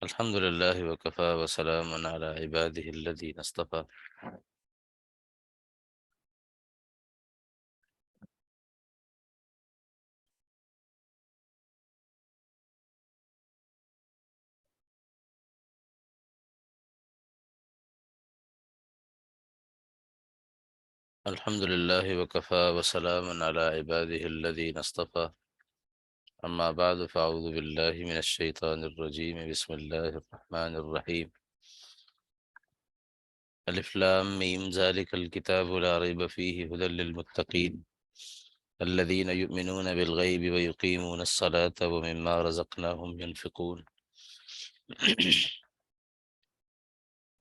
الحمد لله وكفى وسلام على عباده الذين اصطفى. الحمد لله وكفى وسلام على عباده الذين اصطفى. أما بعد فأعوذ بالله من الشيطان الرجيم. بسم الله الرحمن الرحيم. ألف لام ميم ذلك الكتاب لا ريب فيه هدى للمتقين الذين يؤمنون بالغيب ويقيمون الصلاة ومما رزقناهم ينفقون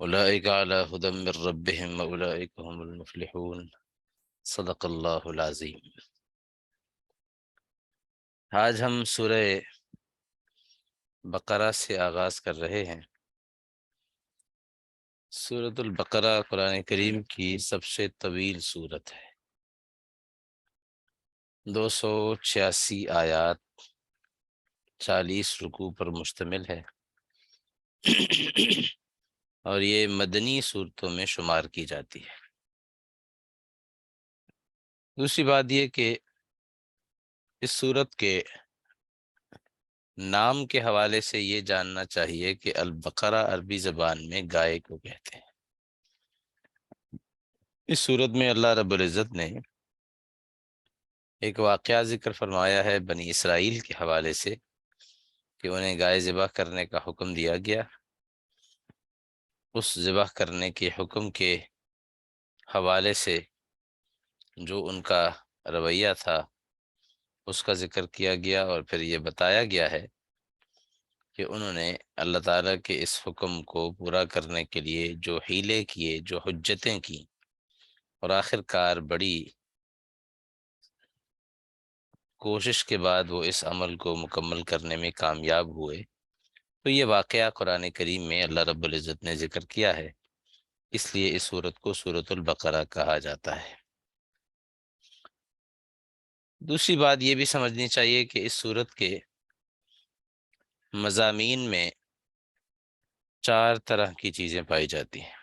أولئك على هدى من ربهم وأولئك هم المفلحون. صدق اللہ العظیم. آج ہم سورہ بقرہ سے آغاز کر رہے ہیں. سورۃ البقرہ قرآن کریم کی سب سے طویل سورت ہے. 286 آیات، 40 رکوع پر مشتمل ہے اور یہ مدنی صورتوں میں شمار کی جاتی ہے. دوسری بات یہ کہ اس سورت کے نام کے حوالے سے یہ جاننا چاہیے کہ البقرہ عربی زبان میں گائے کو کہتے ہیں. اس سورت میں اللہ رب العزت نے ایک واقعہ ذکر فرمایا ہے بنی اسرائیل کے حوالے سے کہ انہیں گائے ذبح کرنے کا حکم دیا گیا. اس ذبح کرنے کے حکم کے حوالے سے جو ان کا رویہ تھا اس کا ذکر کیا گیا، اور پھر یہ بتایا گیا ہے کہ انہوں نے اللہ تعالیٰ کے اس حکم کو پورا کرنے کے لیے جو حیلے کیے، جو حجتیں کی، اور آخر کار بڑی کوشش کے بعد وہ اس عمل کو مکمل کرنے میں کامیاب ہوئے. تو یہ واقعہ قرآن کریم میں اللہ رب العزت نے ذکر کیا ہے، اس لیے اس سورت کو سورۃ البقرہ کہا جاتا ہے. دوسری بات یہ بھی سمجھنی چاہیے کہ اس سورت کے مضامین میں 4 طرح کی چیزیں پائی جاتی ہیں.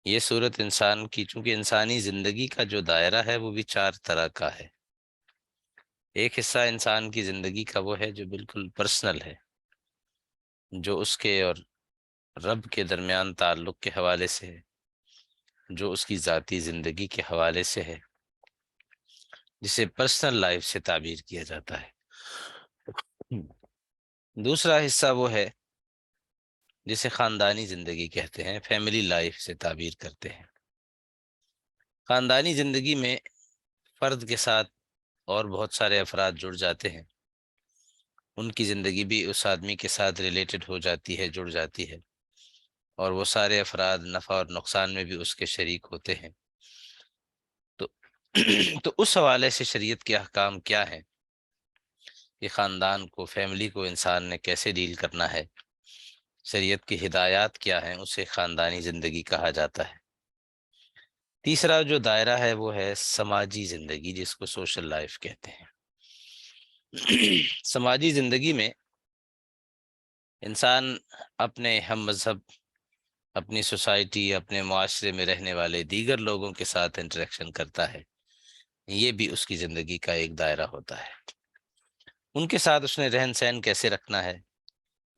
یہ سورت انسان کی، چونکہ انسانی زندگی کا جو دائرہ ہے وہ بھی 4 طرح کا ہے. ایک حصہ انسان کی زندگی کا وہ ہے جو بالکل پرسنل ہے، جو اس کے اور رب کے درمیان تعلق کے حوالے سے ہے، جو اس کی ذاتی زندگی کے حوالے سے ہے، جسے پرسنل لائف سے تعبیر کیا جاتا ہے. دوسرا حصہ وہ ہے جسے خاندانی زندگی کہتے ہیں، فیملی لائف سے تعبیر کرتے ہیں. خاندانی زندگی میں فرد کے ساتھ اور بہت سارے افراد جڑ جاتے ہیں، ان کی زندگی بھی اس آدمی کے ساتھ ریلیٹڈ ہو جاتی ہے، جڑ جاتی ہے، اور وہ سارے افراد نفع اور نقصان میں بھی اس کے شریک ہوتے ہیں. تو تو اس حوالے سے شریعت کے احکام کیا ہیں کہ خاندان کو، فیملی کو انسان نے کیسے ڈیل کرنا ہے، شریعت کی ہدایات کیا ہیں، اسے خاندانی زندگی کہا جاتا ہے. تیسرا جو دائرہ ہے وہ ہے سماجی زندگی، جس کو سوشل لائف کہتے ہیں. سماجی زندگی میں انسان اپنے ہم مذہب، اپنی سوسائٹی، اپنے معاشرے میں رہنے والے دیگر لوگوں کے ساتھ انٹریکشن کرتا ہے. یہ بھی اس کی زندگی کا ایک دائرہ ہوتا ہے. ان کے ساتھ اس نے رہن سہن کیسے رکھنا ہے،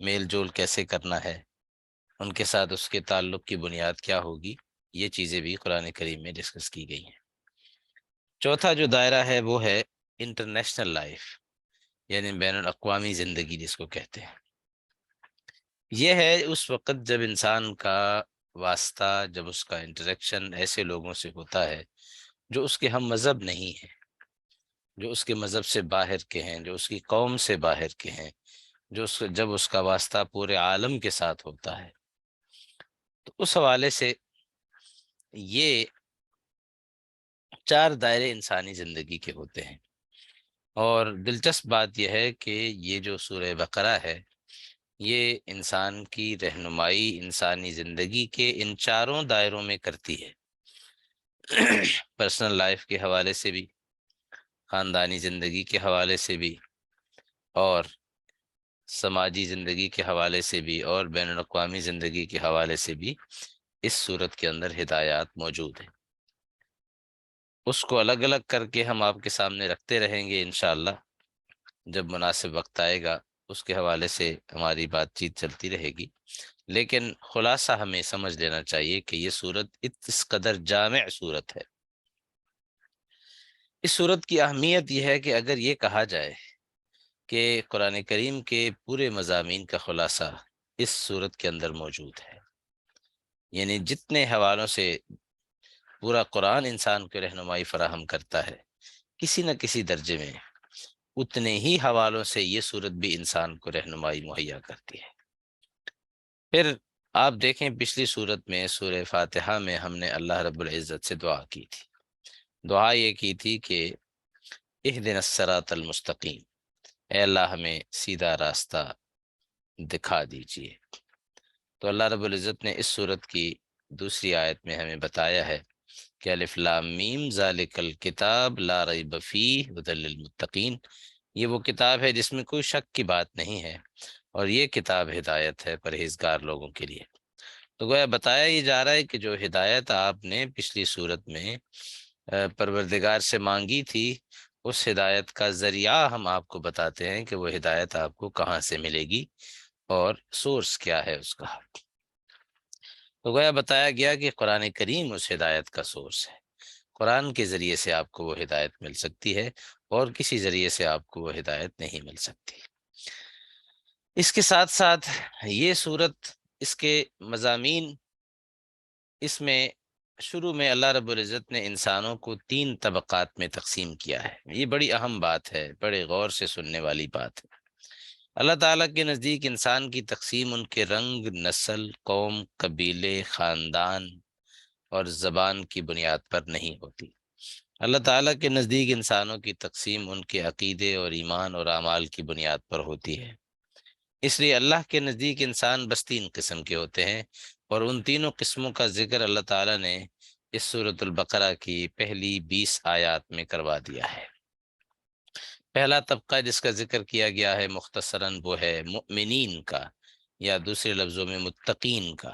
میل جول کیسے کرنا ہے، ان کے ساتھ اس کے تعلق کی بنیاد کیا ہوگی، یہ چیزیں بھی قرآن کریم میں ڈسکس کی گئی ہیں. چوتھا جو دائرہ ہے وہ ہے انٹرنیشنل لائف، یعنی بین الاقوامی زندگی جس کو کہتے ہیں. یہ ہے اس وقت جب انسان کا واسطہ، جب اس کا انٹریکشن ایسے لوگوں سے ہوتا ہے جو اس کے ہم مذہب نہیں ہیں، جو اس کے مذہب سے باہر کے ہیں، جو اس کی قوم سے باہر کے ہیں، جب اس کا واسطہ پورے عالم کے ساتھ ہوتا ہے. تو اس حوالے سے یہ 4 دائرے انسانی زندگی کے ہوتے ہیں. اور دلچسپ بات یہ ہے کہ یہ جو سورہ بقرہ ہے یہ انسان کی رہنمائی انسانی زندگی کے ان 4 دائروں میں کرتی ہے. پرسنل لائف کے حوالے سے بھی، خاندانی زندگی کے حوالے سے بھی، اور سماجی زندگی کے حوالے سے بھی اور بین الاقوامی زندگی کے حوالے سے بھی اس صورت کے اندر ہدایات موجود ہیں۔ اس کو الگ الگ کر کے ہم آپ کے سامنے رکھتے رہیں گے انشاءاللہ، جب مناسب وقت آئے گا اس کے حوالے سے ہماری بات چیت چلتی رہے گی، لیکن خلاصہ ہمیں سمجھ لینا چاہیے کہ یہ صورت اس قدر جامع صورت ہے۔ اس صورت کی اہمیت یہ ہے کہ اگر یہ کہا جائے کہ قرآن کریم کے پورے مضامین کا خلاصہ اس صورت کے اندر موجود ہے، یعنی جتنے حوالوں سے پورا قرآن انسان کو رہنمائی فراہم کرتا ہے، کسی نہ کسی درجے میں اتنے ہی حوالوں سے یہ صورت بھی انسان کو رہنمائی مہیا کرتی ہے۔ پھر آپ دیکھیں پچھلی صورت میں سورہ فاتحہ میں ہم نے اللہ رب العزت سے دعا کی تھی۔ دعا یہ کی تھی کہ اہدنا الصراط المستقیم، اے اللہ ہمیں سیدھا راستہ دکھا دیجئے۔ تو اللہ رب العزت نے اس صورت کی دوسری آیت میں ہمیں بتایا ہے کہ الف لام میم ذالک الکتاب لا ریب فیہ ھدی للمتقین، یہ وہ کتاب ہے جس میں کوئی شک کی بات نہیں ہے، اور یہ کتاب ہدایت ہے پرہیزگار لوگوں کے لیے۔ تو گویا بتایا یہ جا رہا ہے کہ جو ہدایت آپ نے پچھلی صورت میں پروردگار سے مانگی تھی، اس ہدایت کا ذریعہ ہم آپ کو بتاتے ہیں کہ وہ ہدایت آپ کو کہاں سے ملے گی اور سورس کیا ہے اس کا۔ تو گویا بتایا گیا کہ قرآن کریم اس ہدایت کا سورس ہے، قرآن کے ذریعے سے آپ کو وہ ہدایت مل سکتی ہے، اور کسی ذریعے سے آپ کو وہ ہدایت نہیں مل سکتی۔ اس کے ساتھ ساتھ یہ صورت، اس کے مضامین، اس میں شروع میں اللہ رب العزت نے انسانوں کو 3 طبقات میں تقسیم کیا ہے۔ یہ بڑی اہم بات ہے، بڑے غور سے سننے والی بات ہے۔ اللہ تعالیٰ کے نزدیک انسان کی تقسیم ان کے رنگ، نسل، قوم، قبیلے، خاندان اور زبان کی بنیاد پر نہیں ہوتی۔ اللہ تعالیٰ کے نزدیک انسانوں کی تقسیم ان کے عقیدے اور ایمان اور اعمال کی بنیاد پر ہوتی ہے۔ اس لیے اللہ کے نزدیک انسان بس 3 قسم کے ہوتے ہیں، اور ان تینوں قسموں کا ذکر اللہ تعالیٰ نے اس سورۃ البقرہ کی پہلی 20 آیات میں کروا دیا ہے۔ پہلا طبقہ جس کا ذکر کیا گیا ہے مختصراً، وہ ہے مؤمنین کا، یا دوسرے لفظوں میں متقین کا۔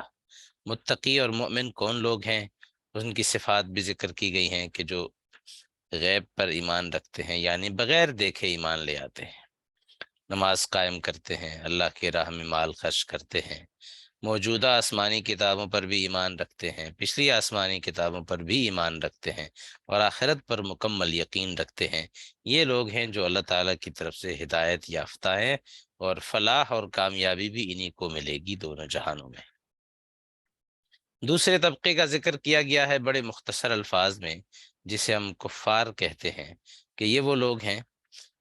متقی اور مؤمن کون لوگ ہیں؟ ان کی صفات بھی ذکر کی گئی ہیں کہ جو غیب پر ایمان رکھتے ہیں، یعنی بغیر دیکھے ایمان لے آتے ہیں، نماز قائم کرتے ہیں، اللہ کی راہ میں مال خرچ کرتے ہیں، موجودہ آسمانی کتابوں پر بھی ایمان رکھتے ہیں، پچھلی آسمانی کتابوں پر بھی ایمان رکھتے ہیں، اور آخرت پر مکمل یقین رکھتے ہیں۔ یہ لوگ ہیں جو اللہ تعالیٰ کی طرف سے ہدایت یافتہ ہیں، اور فلاح اور کامیابی بھی انہی کو ملے گی دونوں جہانوں میں۔ دوسرے طبقے کا ذکر کیا گیا ہے بڑے مختصر الفاظ میں، جسے ہم کفار کہتے ہیں، کہ یہ وہ لوگ ہیں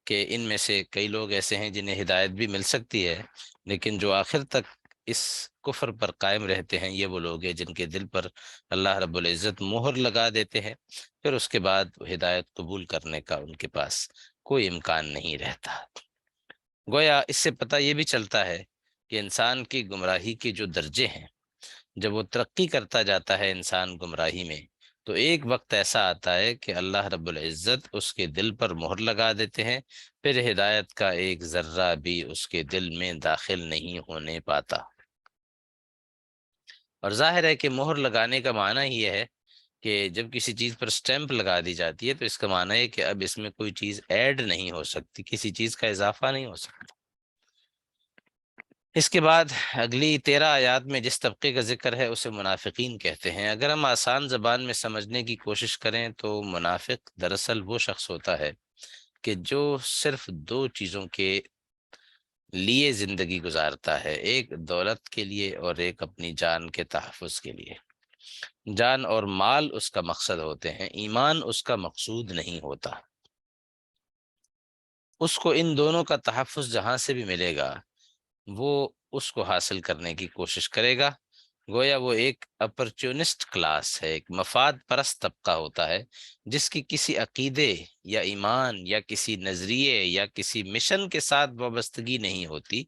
کہ ان میں سے کئی لوگ ایسے ہیں جنہیں ہدایت بھی مل سکتی ہے، لیکن جو آخر تک اس کفر پر قائم رہتے ہیں، یہ وہ لوگ ہیں جن کے دل پر اللہ رب العزت مہر لگا دیتے ہیں، پھر اس کے بعد ہدایت قبول کرنے کا ان کے پاس کوئی امکان نہیں رہتا۔ گویا اس سے پتہ یہ بھی چلتا ہے کہ انسان کی گمراہی کے جو درجے ہیں، جب وہ ترقی کرتا جاتا ہے انسان گمراہی میں، تو ایک وقت ایسا آتا ہے کہ اللہ رب العزت اس کے دل پر مہر لگا دیتے ہیں، پھر ہدایت کا ایک ذرہ بھی اس کے دل میں داخل نہیں ہونے پاتا۔ اور ظاہر ہے کہ مہر لگانے کا معنی یہ ہے کہ جب کسی چیز پر سٹیمپ لگا دی جاتی ہے تو اس کا معنی ہے کہ اب اس میں کوئی چیز ایڈ نہیں ہو سکتی، کسی چیز کا اضافہ نہیں ہو سکتا۔ اس کے بعد اگلی 13 آیات میں جس طبقے کا ذکر ہے اسے منافقین کہتے ہیں۔ اگر ہم آسان زبان میں سمجھنے کی کوشش کریں تو منافق دراصل وہ شخص ہوتا ہے کہ جو صرف 2 چیزوں کے لیے زندگی گزارتا ہے، ایک دولت کے لیے اور ایک اپنی جان کے تحفظ کے لیے۔ جان اور مال اس کا مقصد ہوتے ہیں، ایمان اس کا مقصود نہیں ہوتا۔ اس کو ان دونوں کا تحفظ جہاں سے بھی ملے گا، وہ اس کو حاصل کرنے کی کوشش کرے گا۔ گویا وہ ایک اپرچونسٹ کلاس ہے، ایک مفاد پرست طبقہ ہوتا ہے، جس کی کسی عقیدے یا ایمان یا کسی نظریے یا کسی مشن کے ساتھ وابستگی نہیں ہوتی،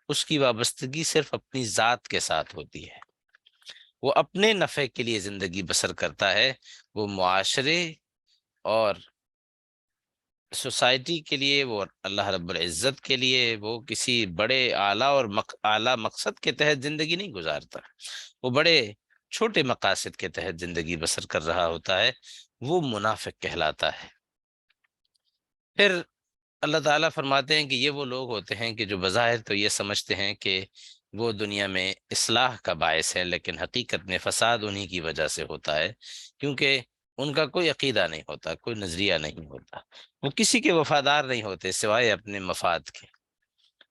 اس کی وابستگی صرف اپنی ذات کے ساتھ ہوتی ہے۔ وہ اپنے نفع کے لیے زندگی بسر کرتا ہے، وہ معاشرے اور سوسائٹی کے لیے، وہ اللہ رب العزت کے لیے، وہ کسی بڑے اعلیٰ مقصد کے تحت زندگی نہیں گزارتا، وہ بڑے چھوٹے مقاصد کے تحت زندگی بسر کر رہا ہوتا ہے، وہ منافق کہلاتا ہے۔ پھر اللہ تعالیٰ فرماتے ہیں کہ یہ وہ لوگ ہوتے ہیں کہ جو بظاہر تو یہ سمجھتے ہیں کہ وہ دنیا میں اصلاح کا باعث ہے، لیکن حقیقت میں فساد انہی کی وجہ سے ہوتا ہے، کیونکہ ان کا کوئی عقیدہ نہیں ہوتا، کوئی نظریہ نہیں ہوتا، وہ کسی کے وفادار نہیں ہوتے سوائے اپنے مفاد کے،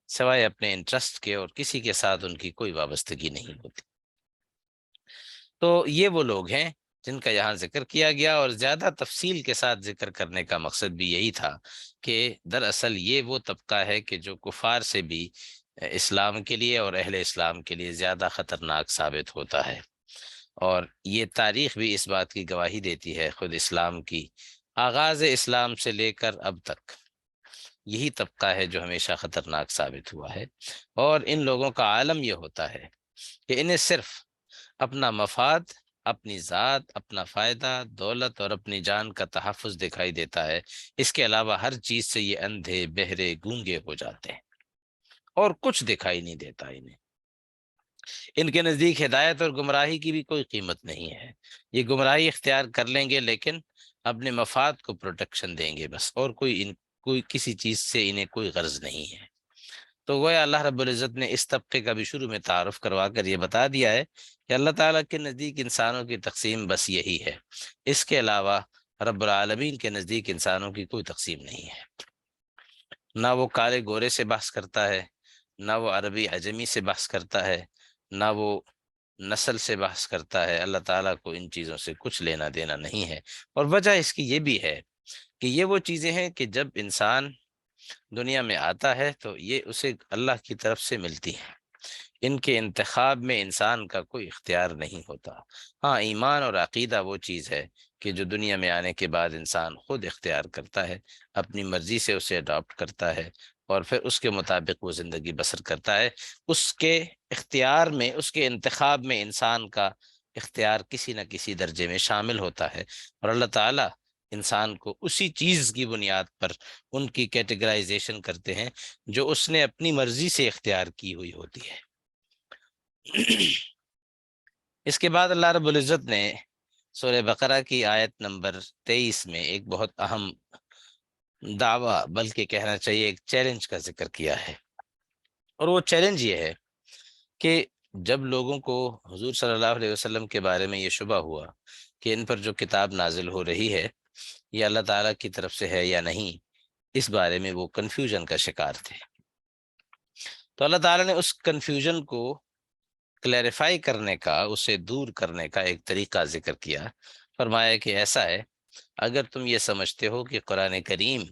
سوائے اپنے انٹرسٹ کے، اور کسی کے ساتھ ان کی کوئی وابستگی نہیں ہوتی۔ تو یہ وہ لوگ ہیں جن کا یہاں ذکر کیا گیا، اور زیادہ تفصیل کے ساتھ ذکر کرنے کا مقصد بھی یہی تھا کہ دراصل یہ وہ طبقہ ہے کہ جو کفار سے بھی اسلام کے لیے اور اہل اسلام کے لیے زیادہ خطرناک ثابت ہوتا ہے، اور یہ تاریخ بھی اس بات کی گواہی دیتی ہے، خود اسلام کی آغاز اسلام سے لے کر اب تک یہی طبقہ ہے جو ہمیشہ خطرناک ثابت ہوا ہے، اور ان لوگوں کا عالم یہ ہوتا ہے کہ انہیں صرف اپنا مفاد، اپنی ذات، اپنا فائدہ، دولت اور اپنی جان کا تحفظ دکھائی دیتا ہے، اس کے علاوہ ہر چیز سے یہ اندھے، بہرے، گونگے ہو جاتے ہیں، اور کچھ دکھائی نہیں دیتا انہیں۔ ان کے نزدیک ہدایت اور گمراہی کی بھی کوئی قیمت نہیں ہے، یہ گمراہی اختیار کر لیں گے لیکن اپنے مفاد کو پروٹیکشن دیں گے بس، اور کوئی کسی چیز سے انہیں کوئی غرض نہیں ہے۔ تو گویا اللہ رب العزت نے اس طبقے کا بھی شروع میں تعارف کروا کر یہ بتا دیا ہے کہ اللہ تعالیٰ کے نزدیک انسانوں کی تقسیم بس یہی ہے، اس کے علاوہ رب العالمین کے نزدیک انسانوں کی کوئی تقسیم نہیں ہے۔ نہ وہ کالے گورے سے بحث کرتا ہے، نہ وہ عربی عجمی سے بحث کرتا ہے، نہ وہ نسل سے بحث کرتا ہے۔ اللہ تعالیٰ کو ان چیزوں سے کچھ لینا دینا نہیں ہے، اور وجہ اس کی یہ بھی ہے کہ یہ وہ چیزیں ہیں کہ جب انسان دنیا میں آتا ہے تو یہ اسے اللہ کی طرف سے ملتی ہیں، ان کے انتخاب میں انسان کا کوئی اختیار نہیں ہوتا۔ ہاں، ایمان اور عقیدہ وہ چیز ہے کہ جو دنیا میں آنے کے بعد انسان خود اختیار کرتا ہے، اپنی مرضی سے اسے اڈاپٹ کرتا ہے، اور پھر اس کے مطابق وہ زندگی بسر کرتا ہے۔ اس کے اختیار میں، اس کے انتخاب میں انسان کا اختیار کسی نہ کسی درجے میں شامل ہوتا ہے، اور اللہ تعالیٰ انسان کو اسی چیز کی بنیاد پر ان کی کیٹیگرائزیشن کرتے ہیں جو اس نے اپنی مرضی سے اختیار کی ہوئی ہوتی ہے۔ اس کے بعد اللہ رب العزت نے سورہ بقرہ کی آیت نمبر 23 میں ایک بہت اہم دعویٰ، بلکہ کہنا چاہیے ایک چیلنج کا ذکر کیا ہے، اور وہ چیلنج یہ ہے کہ جب لوگوں کو حضور صلی اللہ علیہ وسلم کے بارے میں یہ شبہ ہوا کہ ان پر جو کتاب نازل ہو رہی ہے یہ اللہ تعالیٰ کی طرف سے ہے یا نہیں، اس بارے میں وہ کنفیوژن کا شکار تھے، تو اللہ تعالیٰ نے اس کنفیوژن کو کلیریفائی کرنے کا، اسے دور کرنے کا ایک طریقہ ذکر کیا، فرمایا کہ ایسا ہے، اگر تم یہ سمجھتے ہو کہ قرآن کریم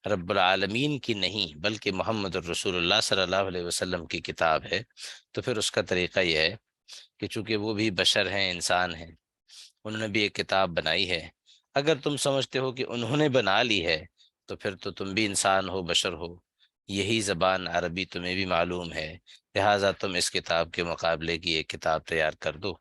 رب العالمین کی نہیں بلکہ محمد الرسول اللہ صلی اللہ علیہ وسلم کی کتاب ہے، تو پھر اس کا طریقہ یہ ہے کہ چونکہ وہ بھی بشر ہیں، انسان ہیں، انہوں نے بھی ایک کتاب بنائی ہے، اگر تم سمجھتے ہو کہ انہوں نے بنا لی ہے تو پھر تو تم بھی انسان ہو، بشر ہو، یہی زبان عربی تمہیں بھی معلوم ہے، لہٰذا تم اس کتاب کے مقابلے کی ایک کتاب تیار کر دو۔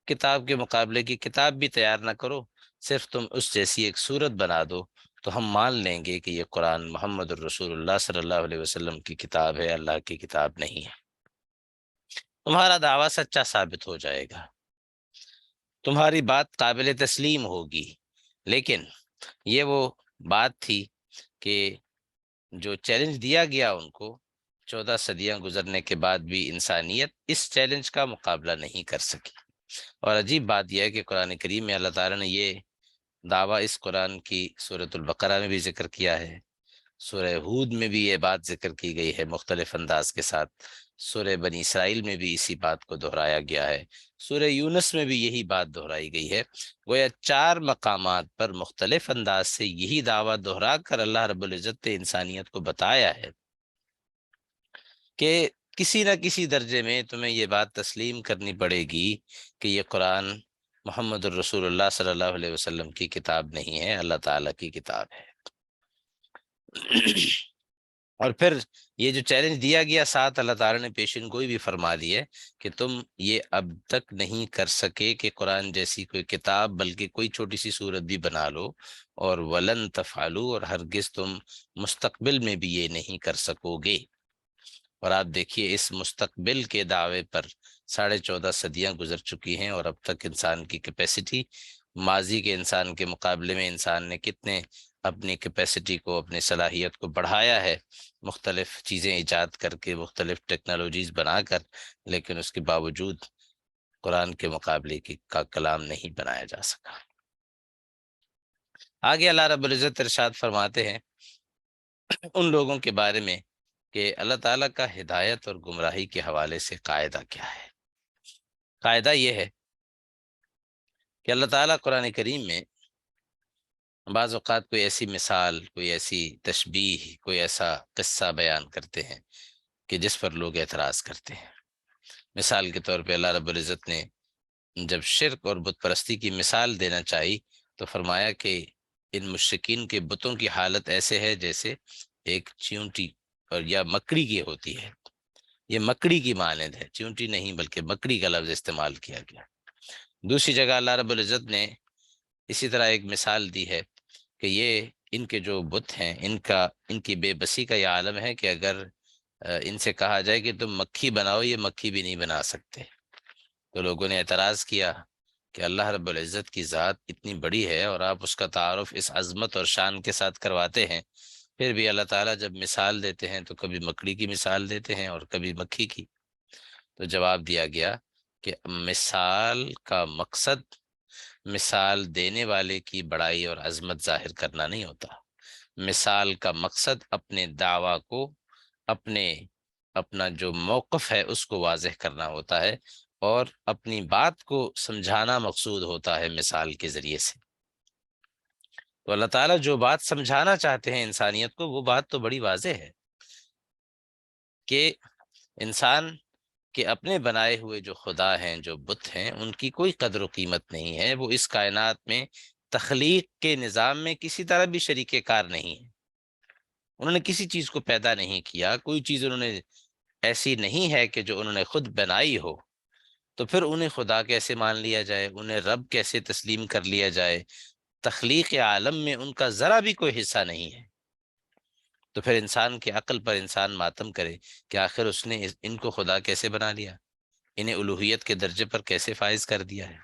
کتاب کے مقابلے کی کتاب بھی تیار نہ کرو، صرف تم اس جیسی ایک صورت بنا دو، تو ہم مان لیں گے کہ یہ قرآن محمد الرسول اللہ صلی اللہ علیہ وسلم کی کتاب ہے، اللہ کی کتاب نہیں ہے۔ تمہارا دعویٰ سچا ثابت ہو جائے گا، تمہاری بات قابل تسلیم ہوگی، لیکن یہ وہ بات تھی کہ جو چیلنج دیا گیا ان کو، 14 صدیاں گزرنے کے بعد بھی انسانیت اس چیلنج کا مقابلہ نہیں کر سکی۔ اور عجیب بات یہ ہے کہ قرآن کریم میں اللہ تعالیٰ نے یہ دعویٰ اس قرآن کی سورۃ البقرہ میں بھی ذکر کیا ہے، سورہ ہود میں بھی یہ بات ذکر کی گئی ہے مختلف انداز کے ساتھ، سورہ بنی اسرائیل میں بھی اسی بات کو دہرایا گیا ہے، سورہ یونس میں بھی یہی بات دہرائی گئی ہے۔ گویا 4 مقامات پر مختلف انداز سے یہی دعویٰ دہرا کر اللہ رب العزت نے انسانیت کو بتایا ہے کہ کسی نہ کسی درجے میں تمہیں یہ بات تسلیم کرنی پڑے گی کہ یہ قرآن محمد الرسول اللہ صلی اللہ علیہ وسلم کی کتاب نہیں ہے، اللہ تعالیٰ کی کتاب ہے۔ اور پھر یہ جو چیلنج دیا گیا ساتھ اللہ تعالیٰ نے پیشن گوئی بھی فرما دی ہے کہ تم یہ اب تک نہیں کر سکے کہ قرآن جیسی کوئی کتاب بلکہ کوئی چھوٹی سی صورت بھی بنا لو، اور ولن تفعلوا، اور ہرگز تم مستقبل میں بھی یہ نہیں کر سکو گے۔ اور آپ دیکھیے اس مستقبل کے دعوے پر 14.5 صدیاں گزر چکی ہیں، اور اب تک انسان کی کیپیسٹی، ماضی کے انسان کے مقابلے میں انسان نے کتنے اپنی کیپیسٹی کو، اپنی صلاحیت کو بڑھایا ہے، مختلف چیزیں ایجاد کر کے، مختلف ٹیکنالوجیز بنا کر، لیکن اس کے باوجود قرآن کے مقابلے کا کلام نہیں بنایا جا سکا۔ آگے اللہ رب العزت ارشاد فرماتے ہیں ان لوگوں کے بارے میں کہ اللہ تعالیٰ کا ہدایت اور گمراہی کے حوالے سے قاعدہ کیا ہے۔ قاعدہ یہ ہے کہ اللہ تعالیٰ قرآن کریم میں بعض اوقات کوئی ایسی مثال، کوئی ایسی تشبیہ، کوئی ایسا قصہ بیان کرتے ہیں کہ جس پر لوگ اعتراض کرتے ہیں۔ مثال کے طور پہ اللہ رب العزت نے جب شرک اور بت پرستی کی مثال دینا چاہی تو فرمایا کہ ان مشرکین کے بتوں کی حالت ایسے ہے جیسے ایک چیونٹی اور یا مکڑی کی ہوتی ہے۔ یہ مکڑی کی مانند ہے، چیونٹی نہیں بلکہ مکڑی کا لفظ استعمال کیا گیا۔ دوسری جگہ اللہ رب العزت نے اسی طرح ایک مثال دی ہے کہ یہ ان کے جو بت ہیں، ان کی بے بسی کا یہ عالم ہے کہ اگر ان سے کہا جائے کہ تم مکھی بناؤ، یہ مکھی بھی نہیں بنا سکتے۔ تو لوگوں نے اعتراض کیا کہ اللہ رب العزت کی ذات اتنی بڑی ہے اور آپ اس کا تعارف اس عظمت اور شان کے ساتھ کرواتے ہیں، پھر بھی اللہ تعالیٰ جب مثال دیتے ہیں تو کبھی مکڑی کی مثال دیتے ہیں اور کبھی مکھی کی۔ تو جواب دیا گیا کہ مثال کا مقصد مثال دینے والے کی بڑائی اور عظمت ظاہر کرنا نہیں ہوتا۔ مثال کا مقصد اپنے دعویٰ کو، اپنا جو موقف ہے اس کو واضح کرنا ہوتا ہے، اور اپنی بات کو سمجھانا مقصود ہوتا ہے مثال کے ذریعے سے۔ تو اللہ تعالیٰ جو بات سمجھانا چاہتے ہیں انسانیت کو، وہ بات تو بڑی واضح ہے کہ انسان کہ اپنے بنائے ہوئے جو خدا ہیں، جو بت ہیں، ان کی کوئی قدر و قیمت نہیں ہے۔ وہ اس کائنات میں تخلیق کے نظام میں کسی طرح بھی شریک کار نہیں ہے۔ انہوں نے کسی چیز کو پیدا نہیں کیا، کوئی چیز انہوں نے ایسی نہیں ہے کہ جو انہوں نے خود بنائی ہو، تو پھر انہیں خدا کیسے مان لیا جائے، انہیں رب کیسے تسلیم کر لیا جائے؟ تخلیق عالم میں ان کا ذرا بھی کوئی حصہ نہیں ہے۔ تو پھر انسان کے عقل پر انسان ماتم کرے کہ آخر اس نے ان کو خدا کیسے بنا لیا، انہیں الوہیت کے درجے پر کیسے فائز کر دیا ہے۔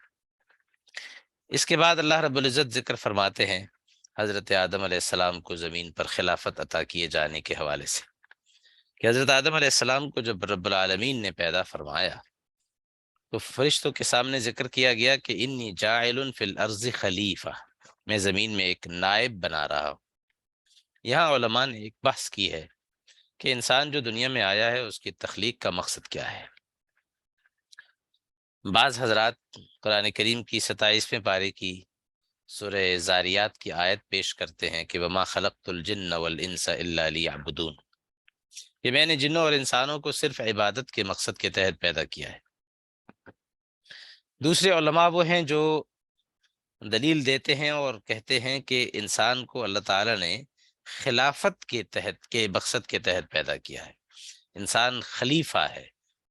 اس کے بعد اللہ رب العزت ذکر فرماتے ہیں حضرت آدم علیہ السلام کو زمین پر خلافت عطا کیے جانے کے حوالے سے کہ حضرت آدم علیہ السلام کو جب رب العالمین نے پیدا فرمایا تو فرشتوں کے سامنے ذکر کیا گیا کہ انی جاعل فی الارض خلیفہ، میں زمین میں ایک نائب بنا رہا ہوں۔ یہاں علماء نے ایک بحث کی ہے کہ انسان جو دنیا میں آیا ہے اس کی تخلیق کا مقصد کیا ہے۔ بعض حضرات قرآن کریم کی 27ویں پارے کی سورہ زاریات کی آیت پیش کرتے ہیں کہ وما خلقت الجن والانس الا لیعبدون، کہ میں نے جنوں اور انسانوں کو صرف عبادت کے مقصد کے تحت پیدا کیا ہے۔ دوسرے علماء وہ ہیں جو دلیل دیتے ہیں اور کہتے ہیں کہ انسان کو اللہ تعالیٰ نے خلافت کے تحت کے مقصد کے تحت پیدا کیا ہے۔ انسان خلیفہ ہے،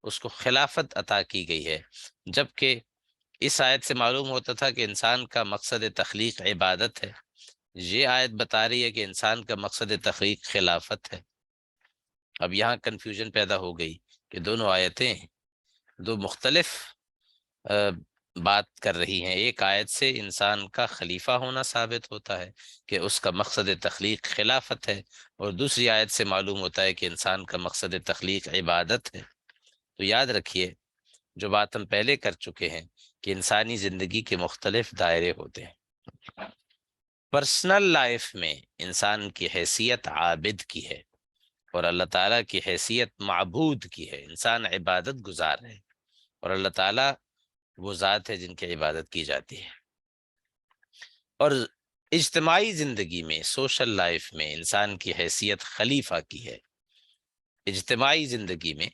اس کو خلافت عطا کی گئی ہے، جبکہ اس آیت سے معلوم ہوتا تھا کہ انسان کا مقصد تخلیق عبادت ہے۔ یہ آیت بتا رہی ہے کہ انسان کا مقصد تخلیق خلافت ہے۔ اب یہاں کنفیوژن پیدا ہو گئی کہ دونوں آیتیں دو مختلف بات کر رہی ہیں۔ ایک آیت سے انسان کا خلیفہ ہونا ثابت ہوتا ہے کہ اس کا مقصد تخلیق خلافت ہے، اور دوسری آیت سے معلوم ہوتا ہے کہ انسان کا مقصد تخلیق عبادت ہے۔ تو یاد رکھیے جو بات ہم پہلے کر چکے ہیں کہ انسانی زندگی کے مختلف دائرے ہوتے ہیں۔ پرسنل لائف میں انسان کی حیثیت عابد کی ہے اور اللہ تعالیٰ کی حیثیت معبود کی ہے۔ انسان عبادت گزار ہے اور اللہ تعالیٰ وہ ذات ہے جن کی عبادت کی جاتی ہے۔ اور اجتماعی زندگی میں، سوشل لائف میں انسان کی حیثیت خلیفہ کی ہے۔ اجتماعی زندگی میں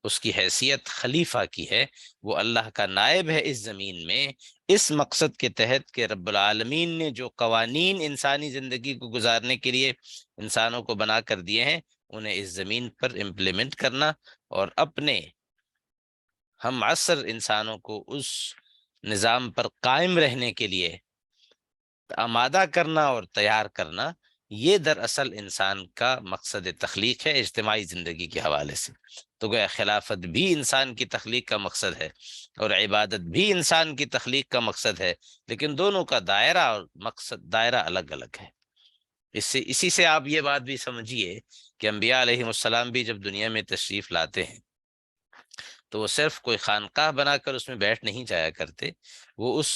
اس کی حیثیت خلیفہ کی ہے، وہ اللہ کا نائب ہے اس زمین میں، اس مقصد کے تحت کہ رب العالمین نے جو قوانین انسانی زندگی کو گزارنے کے لیے انسانوں کو بنا کر دیے ہیں انہیں اس زمین پر امپلیمنٹ کرنا اور اپنے ہم عصر انسانوں کو اس نظام پر قائم رہنے کے لیے آمادہ کرنا اور تیار کرنا، یہ دراصل انسان کا مقصد تخلیق ہے اجتماعی زندگی کے حوالے سے۔ تو گویا خلافت بھی انسان کی تخلیق کا مقصد ہے اور عبادت بھی انسان کی تخلیق کا مقصد ہے، لیکن دونوں کا دائرہ اور دائرہ الگ الگ ہے۔ اسی سے آپ یہ بات بھی سمجھیے کہ انبیاء علیہ السلام بھی جب دنیا میں تشریف لاتے ہیں تو وہ صرف کوئی خانقاہ بنا کر اس میں بیٹھ نہیں جایا کرتے، وہ اس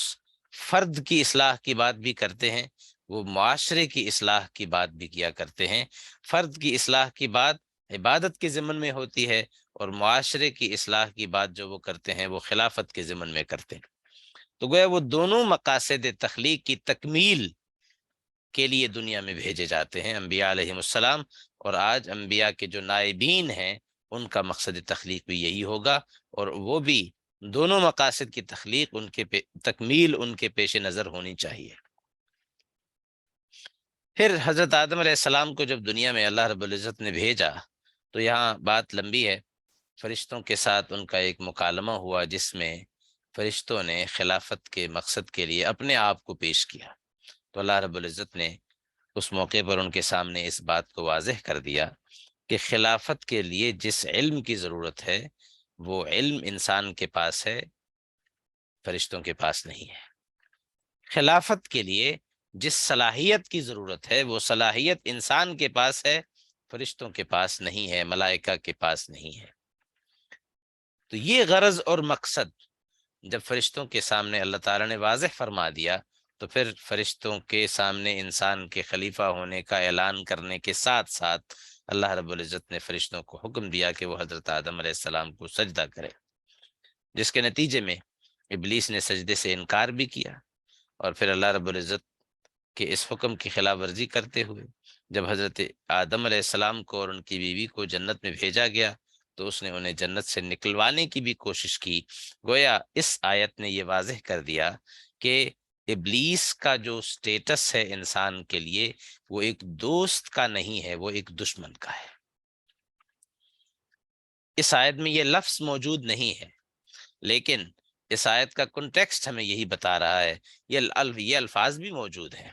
فرد کی اصلاح کی بات بھی کرتے ہیں، وہ معاشرے کی اصلاح کی بات بھی کیا کرتے ہیں۔ فرد کی اصلاح کی بات عبادت کے ضمن میں ہوتی ہے، اور معاشرے کی اصلاح کی بات جو وہ کرتے ہیں وہ خلافت کے ضمن میں کرتے ہیں۔ تو گویا وہ دونوں مقاصد تخلیق کی تکمیل کے لیے دنیا میں بھیجے جاتے ہیں انبیاء علیہ السلام، اور آج انبیاء کے جو نائبین ہیں ان کا مقصد تخلیق بھی یہی ہوگا، اور وہ بھی دونوں مقاصد کی تخلیق تکمیل ان کے پیش نظر ہونی چاہیے۔ پھر حضرت آدم علیہ السلام کو جب دنیا میں اللہ رب العزت نے بھیجا تو یہاں بات لمبی ہے۔ فرشتوں کے ساتھ ان کا ایک مکالمہ ہوا جس میں فرشتوں نے خلافت کے مقصد کے لیے اپنے آپ کو پیش کیا، تو اللہ رب العزت نے اس موقع پر ان کے سامنے اس بات کو واضح کر دیا کہ خلافت کے لیے جس علم کی ضرورت ہے وہ علم انسان کے پاس ہے، فرشتوں کے پاس نہیں ہے۔ خلافت کے لیے جس صلاحیت کی ضرورت ہے وہ صلاحیت انسان کے پاس ہے، فرشتوں کے پاس نہیں ہے، ملائکہ کے پاس نہیں ہے۔ تو یہ غرض اور مقصد جب فرشتوں کے سامنے اللہ تعالیٰ نے واضح فرما دیا تو پھر فرشتوں کے سامنے انسان کے خلیفہ ہونے کا اعلان کرنے کے ساتھ ساتھ اللہ رب العزت نے فرشتوں کو حکم دیا کہ وہ حضرت آدم علیہ السلام کو سجدہ کرے، جس کے نتیجے میں ابلیس نے سجدے سے انکار بھی کیا، اور پھر اللہ رب العزت کے اس حکم کی خلاف ورزی کرتے ہوئے جب حضرت آدم علیہ السلام کو اور ان کی بیوی کو جنت میں بھیجا گیا تو اس نے انہیں جنت سے نکلوانے کی بھی کوشش کی۔ گویا اس آیت نے یہ واضح کر دیا کہ ابلیس کا جو سٹیٹس ہے انسان کے لیے وہ ایک دوست کا نہیں ہے، وہ ایک دشمن کا ہے۔ اس آیت میں یہ لفظ موجود نہیں ہے، لیکن اس آیت کا کنٹیکسٹ ہمیں یہی بتا رہا ہے۔ یہ الفاظ بھی موجود ہیں،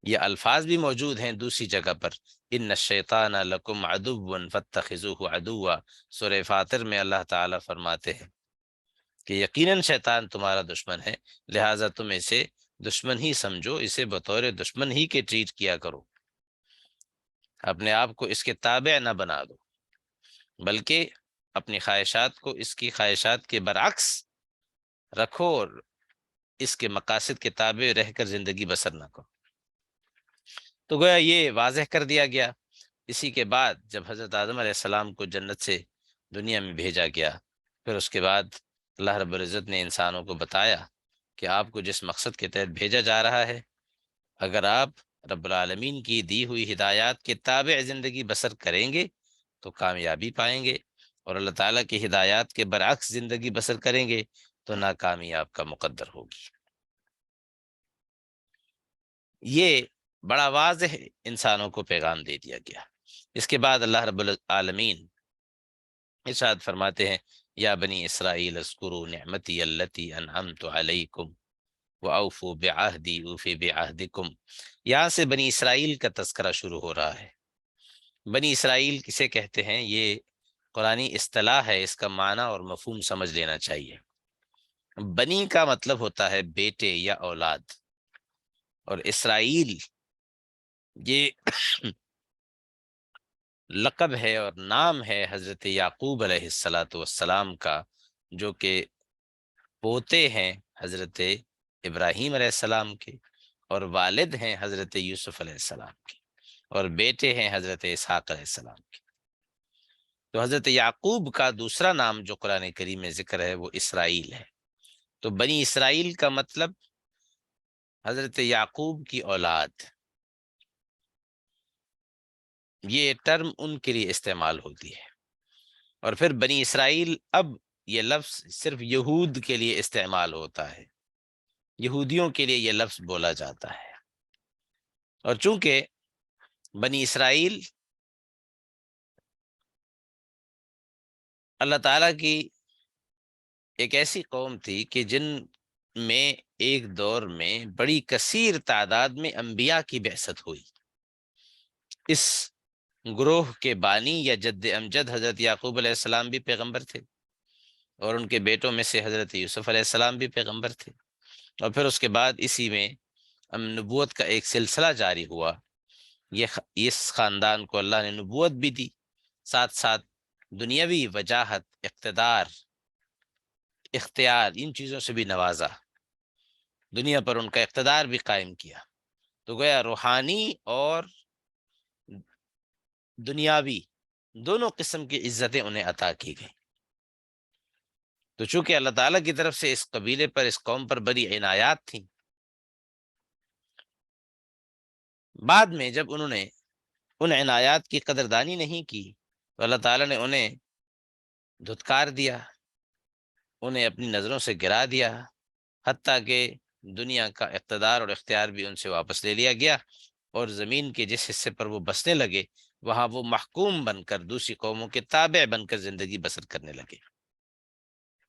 یہ الفاظ بھی موجود ہیں دوسری جگہ پر، ان الشیطان لکم عدو فاتخذوہ عدوا۔ سورہ فاطر میں اللہ تعالیٰ فرماتے ہیں کہ یقیناً شیطان تمہارا دشمن ہے، لہٰذا تم اسے دشمن ہی سمجھو، اسے بطور دشمن ہی کے ٹریٹ کیا کرو، اپنے آپ کو اس کے تابع نہ بنا دو، بلکہ اپنی خواہشات کو اس کی خواہشات کے برعکس رکھو اور اس کے مقاصد کے تابع رہ کر زندگی بسر نہ کرو۔ تو گویا یہ واضح کر دیا گیا۔ اسی کے بعد جب حضرت آدم علیہ السلام کو جنت سے دنیا میں بھیجا گیا، پھر اس کے بعد اللہ رب العزت نے انسانوں کو بتایا کہ آپ کو جس مقصد کے تحت بھیجا جا رہا ہے، اگر آپ رب العالمین کی دی ہوئی ہدایات کے تابع زندگی بسر کریں گے تو کامیابی پائیں گے، اور اللہ تعالیٰ کی ہدایات کے برعکس زندگی بسر کریں گے تو ناکامی آپ کا مقدر ہوگی۔ یہ بڑا واضح انسانوں کو پیغام دے دیا گیا۔ اس کے بعد اللہ رب العالمین ارشاد فرماتے ہیں، یا بنی اسرائیل اذکروا نعمتی التی انعمت علیکم واوفوا بعہدی اوفی بعہدکم۔ یہاں سے بنی اسرائیل کا تذکرہ شروع ہو رہا ہے۔ بنی اسرائیل کسے کہتے ہیں؟ یہ قرآنی اصطلاح ہے، اس کا معنی اور مفہوم سمجھ لینا چاہیے۔ بنی کا مطلب ہوتا ہے بیٹے یا اولاد، اور اسرائیل یہ لقب ہے اور نام ہے حضرت یعقوب علیہ السلام کا، جو کہ پوتے ہیں حضرت ابراہیم علیہ السلام کے، اور والد ہیں حضرت یوسف علیہ السلام کے، اور بیٹے ہیں حضرت اسحاق علیہ السلام کے۔ تو حضرت یعقوب کا دوسرا نام جو قرآن کریم میں ذکر ہے وہ اسرائیل ہے۔ تو بنی اسرائیل کا مطلب حضرت یعقوب کی اولاد، یہ ٹرم ان کے لیے استعمال ہوتی ہے۔ اور پھر بنی اسرائیل، اب یہ لفظ صرف یہود کے لیے استعمال ہوتا ہے، یہودیوں کے لیے یہ لفظ بولا جاتا ہے، اور چونکہ بنی اسرائیل اللہ تعالیٰ کی ایک ایسی قوم تھی کہ جن میں ایک دور میں بڑی کثیر تعداد میں انبیاء کی بعثت ہوئی۔ اس گروہ کے بانی یا جد امجد حضرت یعقوب علیہ السلام بھی پیغمبر تھے، اور ان کے بیٹوں میں سے حضرت یوسف علیہ السلام بھی پیغمبر تھے، اور پھر اس کے بعد اسی میں نبوت کا ایک سلسلہ جاری ہوا۔ اس خاندان کو اللہ نے نبوت بھی دی، ساتھ ساتھ دنیاوی وجاہت، اقتدار، اختیار، ان چیزوں سے بھی نوازا، دنیا پر ان کا اقتدار بھی قائم کیا۔ تو گویا روحانی اور دنیاوی دونوں قسم کی عزتیں انہیں عطا کی گئیں۔ تو چونکہ اللہ تعالیٰ کی طرف سے اس قبیلے پر، اس قوم پر بڑی عنایات تھیں، بعد میں جب انہوں نے ان عنایات کی قدردانی نہیں کی تو اللہ تعالیٰ نے انہیں دھتکار دیا، انہیں اپنی نظروں سے گرا دیا، حتیٰ کہ دنیا کا اقتدار اور اختیار بھی ان سے واپس لے لیا گیا، اور زمین کے جس حصے پر وہ بسنے لگے وہاں وہ محکوم بن کر، دوسری قوموں کے تابع بن کر زندگی بسر کرنے لگے۔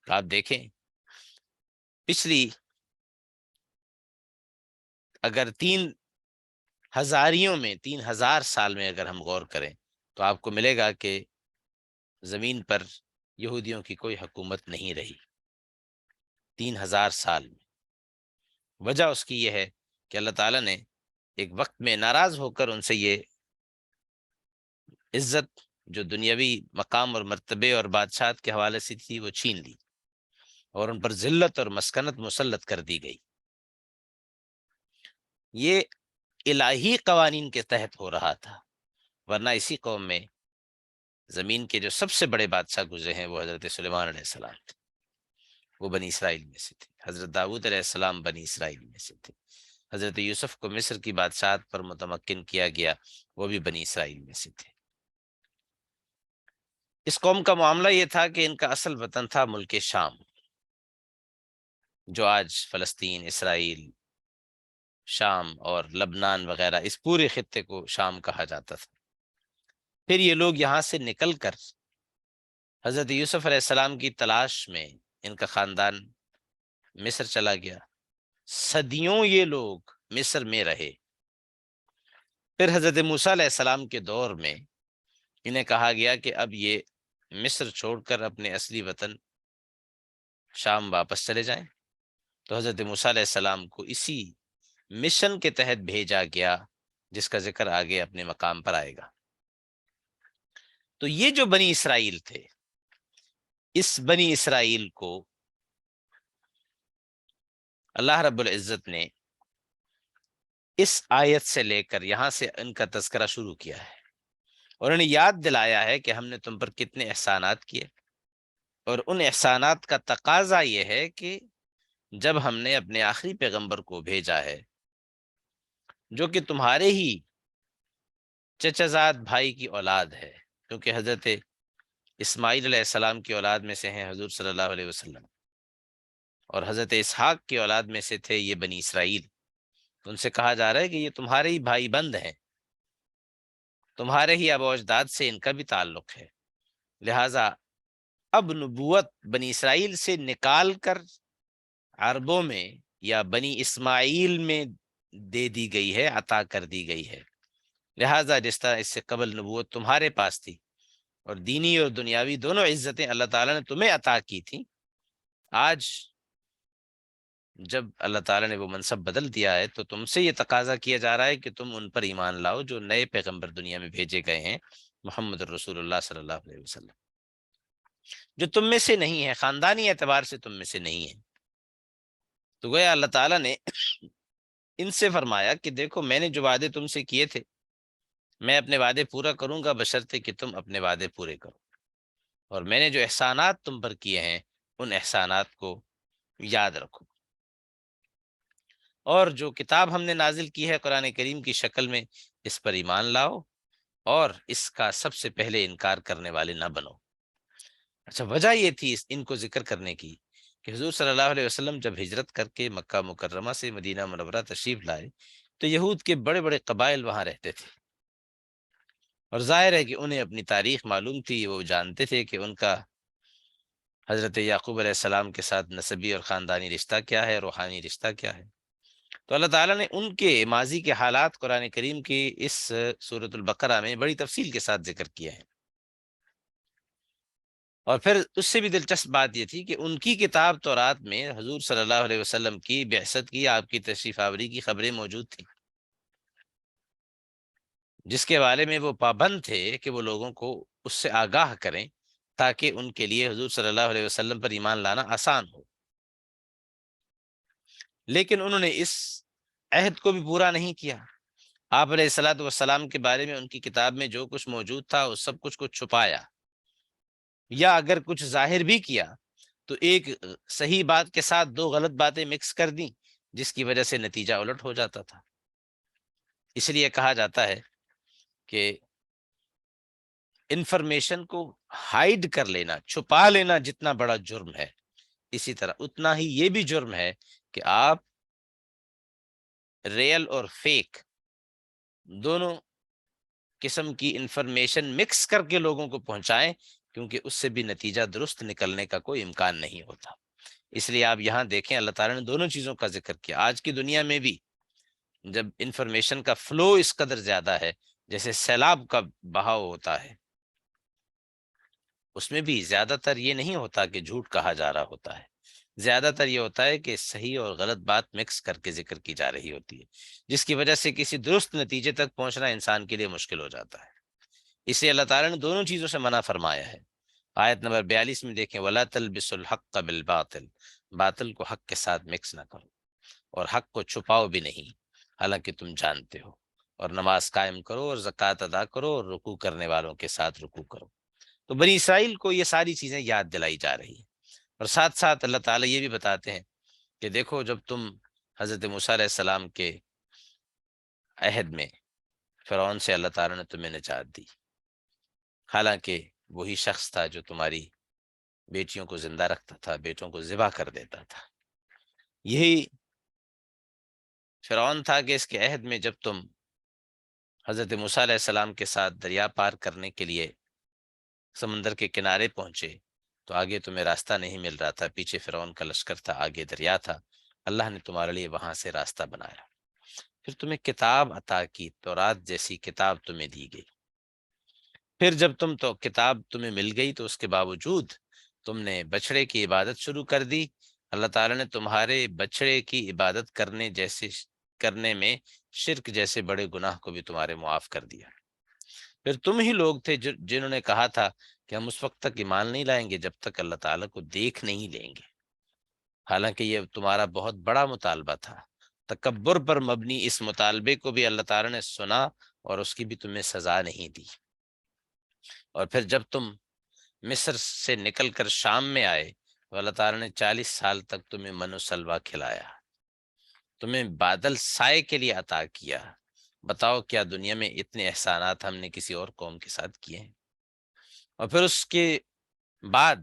آپ دیکھیں، پچھلی اگر 3,000 سال میں اگر ہم غور کریں تو آپ کو ملے گا کہ زمین پر یہودیوں کی کوئی حکومت نہیں رہی 3,000 سال میں۔ وجہ اس کی یہ ہے کہ اللہ تعالیٰ نے ایک وقت میں ناراض ہو کر ان سے یہ عزت جو دنیاوی مقام اور مرتبے اور بادشاہت کے حوالے سے تھی وہ چھین لی، اور ان پر ذلت اور مسکنت مسلط کر دی گئی۔ یہ الہی قوانین کے تحت ہو رہا تھا، ورنہ اسی قوم میں زمین کے جو سب سے بڑے بادشاہ گزرے ہیں وہ حضرت سلیمان علیہ السلام تھے، وہ بنی اسرائیل میں سے تھے۔ حضرت داؤد علیہ السلام بنی اسرائیل میں سے تھے۔ حضرت یوسف کو مصر کی بادشاہت پر متمکن کیا گیا، وہ بھی بنی اسرائیل میں سے تھے۔ اس قوم کا معاملہ یہ تھا کہ ان کا اصل وطن تھا ملک شام، جو آج فلسطین، اسرائیل، شام اور لبنان وغیرہ، اس پورے خطے کو شام کہا جاتا تھا۔ پھر یہ لوگ یہاں سے نکل کر حضرت یوسف علیہ السلام کی تلاش میں ان کا خاندان مصر چلا گیا۔ صدیوں یہ لوگ مصر میں رہے۔ پھر حضرت موسیٰ علیہ السلام کے دور میں انہیں کہا گیا کہ اب یہ مصر چھوڑ کر اپنے اصلی وطن شام واپس چلے جائیں۔ تو حضرت موسیٰ علیہ السلام کو اسی مشن کے تحت بھیجا گیا جس کا ذکر آگے اپنے مقام پر آئے گا۔ تو یہ جو بنی اسرائیل تھے، اس بنی اسرائیل کو اللہ رب العزت نے اس آیت سے لے کر یہاں سے ان کا تذکرہ شروع کیا ہے، اور انہیں یاد دلایا ہے کہ ہم نے تم پر کتنے احسانات کیے، اور ان احسانات کا تقاضا یہ ہے کہ جب ہم نے اپنے آخری پیغمبر کو بھیجا ہے جو کہ تمہارے ہی چچا زاد بھائی کی اولاد ہے، کیونکہ حضرت اسماعیل علیہ السلام کی اولاد میں سے ہیں حضور صلی اللہ علیہ وسلم، اور حضرت اسحاق کی اولاد میں سے تھے یہ بنی اسرائیل۔ ان سے کہا جا رہا ہے کہ یہ تمہارے ہی بھائی بند ہیں، تمہارے ہی آباء و اجداد سے ان کا بھی تعلق ہے، لہٰذا اب نبوت بنی اسرائیل سے نکال کر عربوں میں یا بنی اسماعیل میں دے دی گئی ہے، عطا کر دی گئی ہے۔ لہٰذا جس طرح اس سے قبل نبوت تمہارے پاس تھی اور دینی اور دنیاوی دونوں عزتیں اللہ تعالیٰ نے تمہیں عطا کی تھیں، آج جب اللہ تعالیٰ نے وہ منصب بدل دیا ہے تو تم سے یہ تقاضا کیا جا رہا ہے کہ تم ان پر ایمان لاؤ جو نئے پیغمبر دنیا میں بھیجے گئے ہیں، محمد الرسول اللہ صلی اللہ علیہ وسلم، جو تم میں سے نہیں ہے، خاندانی اعتبار سے تم میں سے نہیں ہے۔ تو گویا اللہ تعالیٰ نے ان سے فرمایا کہ دیکھو میں نے جو وعدے تم سے کیے تھے میں اپنے وعدے پورا کروں گا، بشرطے کہ تم اپنے وعدے پورے کرو، اور میں نے جو احسانات تم پر کیے ہیں ان احسانات کو یاد رکھو، اور جو کتاب ہم نے نازل کی ہے قرآن کریم کی شکل میں اس پر ایمان لاؤ، اور اس کا سب سے پہلے انکار کرنے والے نہ بنو۔ اچھا، وجہ یہ تھی ان کو ذکر کرنے کی کہ حضور صلی اللہ علیہ وسلم جب ہجرت کر کے مکہ مکرمہ سے مدینہ منورہ تشریف لائے تو یہود کے بڑے بڑے قبائل وہاں رہتے تھے، اور ظاہر ہے کہ انہیں اپنی تاریخ معلوم تھی، وہ جانتے تھے کہ ان کا حضرت یعقوب علیہ السلام کے ساتھ نسبی اور خاندانی رشتہ کیا ہے، روحانی رشتہ کیا ہے۔ تو اللہ تعالیٰ نے ان کے ماضی کے حالات قرآن کریم کی اس سورۃ البقرہ میں بڑی تفصیل کے ساتھ ذکر کیا ہے۔ اور پھر اس سے بھی دلچسپ بات یہ تھی کہ ان کی کتاب تورات میں حضور صلی اللہ علیہ وسلم کی بعثت کی، آپ کی تشریف آوری کی خبریں موجود تھیں، جس کے بارے میں وہ پابند تھے کہ وہ لوگوں کو اس سے آگاہ کریں تاکہ ان کے لیے حضور صلی اللہ علیہ وسلم پر ایمان لانا آسان ہو۔ لیکن انہوں نے اس عہد کو بھی پورا نہیں کیا۔ آپ علیہ الصلاۃ والسلام کے بارے میں ان کی کتاب میں جو کچھ موجود تھا اس سب کچھ کو چھپایا، یا اگر کچھ ظاہر بھی کیا تو ایک صحیح بات کے ساتھ دو غلط باتیں مکس کر دیں، جس کی وجہ سے نتیجہ الٹ ہو جاتا تھا۔ اس لیے کہا جاتا ہے کہ انفارمیشن کو ہائیڈ کر لینا، چھپا لینا جتنا بڑا جرم ہے، اسی طرح اتنا ہی یہ بھی جرم ہے کہ آپ ریئل اور فیک دونوں قسم کی انفارمیشن مکس کر کے لوگوں کو پہنچائیں، کیونکہ اس سے بھی نتیجہ درست نکلنے کا کوئی امکان نہیں ہوتا۔ اس لیے آپ یہاں دیکھیں اللہ تعالیٰ نے دونوں چیزوں کا ذکر کیا۔ آج کی دنیا میں بھی جب انفارمیشن کا فلو اس قدر زیادہ ہے، جیسے سیلاب کا بہاؤ ہوتا ہے، اس میں بھی زیادہ تر یہ نہیں ہوتا کہ جھوٹ کہا جا رہا ہوتا ہے، زیادہ تر یہ ہوتا ہے کہ صحیح اور غلط بات مکس کر کے ذکر کی جا رہی ہوتی ہے، جس کی وجہ سے کسی درست نتیجے تک پہنچنا انسان کے لیے مشکل ہو جاتا ہے۔ اس لیے اللہ تعالیٰ نے دونوں چیزوں سے منع فرمایا ہے۔ آیت نمبر 42 میں دیکھیں، وَلَا تَلْبِسُوا الْحَقَّ بِالْبَاطِلِ، باطل کو حق کے ساتھ مکس نہ کرو، اور حق کو چھپاؤ بھی نہیں حالانکہ تم جانتے ہو، اور نماز قائم کرو اور زکوٰۃ ادا کرو اور رکوع کرنے والوں کے ساتھ رکوع کرو۔ تو بنی اسرائیل کو یہ ساری چیزیں یاد دلائی جا رہی ہیں، اور ساتھ ساتھ اللہ تعالیٰ یہ بھی بتاتے ہیں کہ دیکھو جب تم حضرت موسیٰ علیہ السلام کے عہد میں فرعون سے اللہ تعالیٰ نے تمہیں نجات دی، حالانکہ وہی شخص تھا جو تمہاری بیٹیوں کو زندہ رکھتا تھا، بیٹوں کو ذبح کر دیتا تھا۔ یہی فرعون تھا کہ اس کے عہد میں جب تم حضرت موسیٰ علیہ السلام کے ساتھ دریا پار کرنے کے لیے سمندر کے کنارے پہنچے تو آگے تمہیں راستہ نہیں مل رہا تھا، پیچھے فرعون کا لشکر تھا، آگے دریا تھا، اللہ نے تمہارے لیے وہاں سے راستہ بنایا، پھر تمہیں کتاب عطا کی، تورات جیسی کتاب تمہیں دی گئی۔ پھر جب تو کتاب تمہیں مل گئی تو اس کے باوجود تم نے بچڑے کی عبادت شروع کر دی، اللہ تعالیٰ نے تمہارے بچڑے کی عبادت کرنے میں شرک جیسے بڑے گناہ کو بھی تمہارے معاف کر دیا۔ پھر تم ہی لوگ تھے جنہوں نے کہا تھا کہ ہم اس وقت تک ایمان نہیں لائیں گے جب تک اللہ تعالیٰ کو دیکھ نہیں لیں گے، حالانکہ یہ تمہارا بہت بڑا مطالبہ تھا۔ تکبر پر مبنی اس مطالبے کو بھی اللہ تعالیٰ نے سنا اور اس کی بھی تمہیں سزا نہیں دی۔ اور پھر جب تم مصر سے نکل کر شام میں آئے تو اللہ تعالیٰ نے 40 سال تک تمہیں من و سلوہ کھلایا، تمہیں بادل سائے کے لیے عطا کیا۔ بتاؤ کیا دنیا میں اتنے احسانات ہم نے کسی اور قوم کے ساتھ کیے ہیں؟ اور پھر اس کے بعد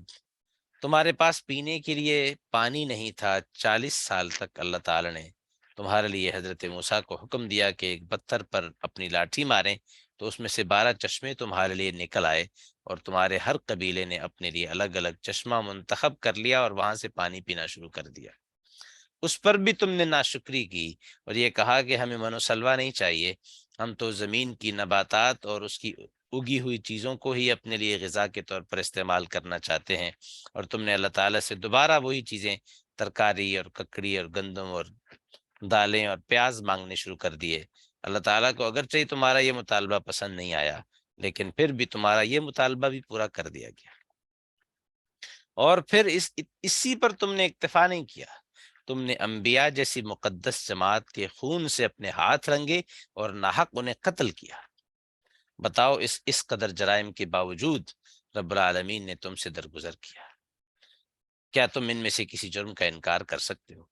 تمہارے پاس پینے کے لیے پانی نہیں تھا، 40 سال تک اللہ تعالیٰ نے تمہارے لیے حضرت موسیٰ کو حکم دیا کہ ایک پتھر پر اپنی لاٹھی ماریں تو اس میں سے 12 چشمے تمہارے لیے نکل آئے، اور تمہارے ہر قبیلے نے اپنے لیے الگ الگ چشمہ منتخب کر لیا اور وہاں سے پانی پینا شروع کر دیا۔ اس پر بھی تم نے ناشکری کی اور یہ کہا کہ ہمیں من و سلوہ نہیں چاہیے، ہم تو زمین کی نباتات اور اس کی اگی ہوئی چیزوں کو ہی اپنے لیے غذا کے طور پر استعمال کرنا چاہتے ہیں، اور تم نے اللہ تعالیٰ سے دوبارہ وہی چیزیں، ترکاری اور ککڑی اور گندم اور دالیں اور پیاز مانگنے شروع کر دیے۔ اللہ تعالیٰ کو اگرچہ تمہارا یہ مطالبہ پسند نہیں آیا، لیکن پھر بھی تمہارا یہ مطالبہ بھی پورا کر دیا گیا، اور پھر اسی پر تم نے اکتفا نہیں کیا، تم نے انبیاء جیسی مقدس جماعت کے خون سے اپنے ہاتھ رنگے اور ناحق انہیں قتل کیا۔ بتاؤ اس قدر جرائم کے باوجود رب العالمین نے تم سے درگزر کیا، کیا تم ان میں سے کسی جرم کا انکار کر سکتے ہو؟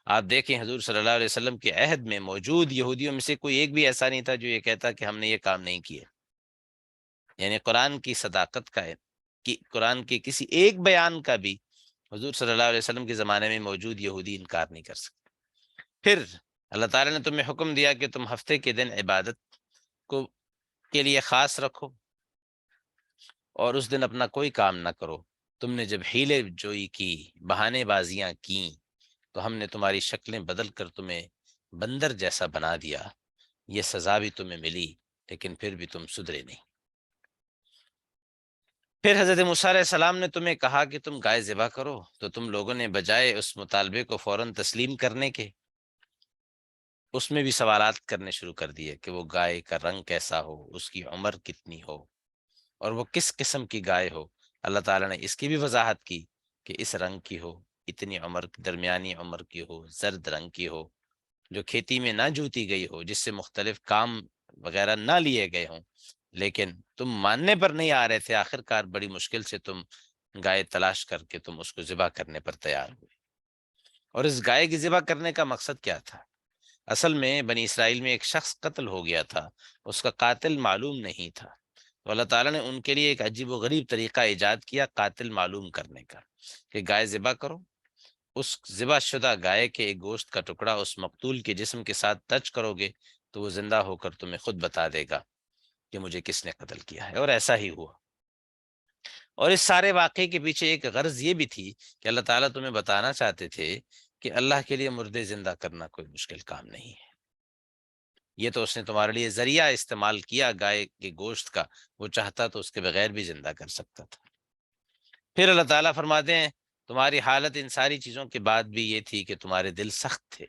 آپ دیکھیں حضور صلی اللہ علیہ وسلم کے عہد میں موجود یہودیوں میں سے کوئی ایک بھی ایسا نہیں تھا جو یہ کہتا کہ ہم نے یہ کام نہیں کیا، یعنی قرآن کی صداقت کا قرآن کے کسی ایک بیان کا بھی حضور صلی اللہ علیہ وسلم کے زمانے میں موجود یہودی انکار نہیں کر سکتے۔ پھر اللہ تعالیٰ نے تمہیں حکم دیا کہ تم ہفتے کے دن عبادت کے لیے خاص رکھو اور اس دن اپنا کوئی کام نہ کرو، تم نے جب حیلے جوئی کی، بہانے بازیاں کیں، تو ہم نے تمہاری شکلیں بدل کر تمہیں بندر جیسا بنا دیا۔ یہ سزا بھی تمہیں ملی، لیکن پھر بھی تم سدھرے نہیں۔ پھر حضرت موسیٰ علیہ السلام نے تمہیں کہا کہ تم گائے ذبح کرو، تو تم لوگوں نے بجائے اس مطالبے کو فوراً تسلیم کرنے کے، اس میں بھی سوالات کرنے شروع کر دیے کہ وہ گائے کا رنگ کیسا ہو، اس کی عمر کتنی ہو، اور وہ کس قسم کی گائے ہو۔ اللہ تعالیٰ نے اس کی بھی وضاحت کی کہ اس رنگ کی ہو، اتنی عمر، درمیانی عمر کی ہو، زرد رنگ کی ہو، جو کھیتی میں نہ جوتی گئی ہو، جس سے مختلف کام وغیرہ نہ لیے گئے ہوں۔ لیکن تم ماننے پر نہیں آ رہے تھے، آخر کار بڑی مشکل سے تم گائے تلاش کر کے تم اس کو ذبح کرنے پر تیار ہوئے۔ اور اس گائے کی ذبح کرنے کا مقصد کیا تھا؟ اصل میں بنی اسرائیل میں ایک شخص قتل ہو گیا تھا، اس کا قاتل معلوم نہیں تھا، تو اللہ تعالیٰ نے ان کے لیے ایک عجیب و غریب طریقہ ایجاد کیا قاتل معلوم کرنے کا، کہ گائے ذبح کرو، اس ذبح شدہ گائے کے ایک گوشت کا ٹکڑا اس مقتول کے جسم کے ساتھ ٹچ کرو گے تو وہ زندہ ہو کر تمہیں خود بتا دے گا کہ مجھے کس نے قتل کیا ہے۔ اور ایسا ہی ہوا۔ اور اس سارے واقعے کے پیچھے ایک غرض یہ بھی تھی کہ اللہ تعالیٰ تمہیں بتانا چاہتے تھے کہ اللہ کے لیے مردے زندہ کرنا کوئی مشکل کام نہیں ہے۔ یہ تو اس نے تمہارے لیے ذریعہ استعمال کیا گائے کے گوشت کا، وہ چاہتا تو اس کے بغیر بھی زندہ کر سکتا تھا۔ پھر اللہ تعالیٰ فرماتے ہیں تمہاری حالت ان ساری چیزوں کے بعد بھی یہ تھی کہ تمہارے دل سخت تھے۔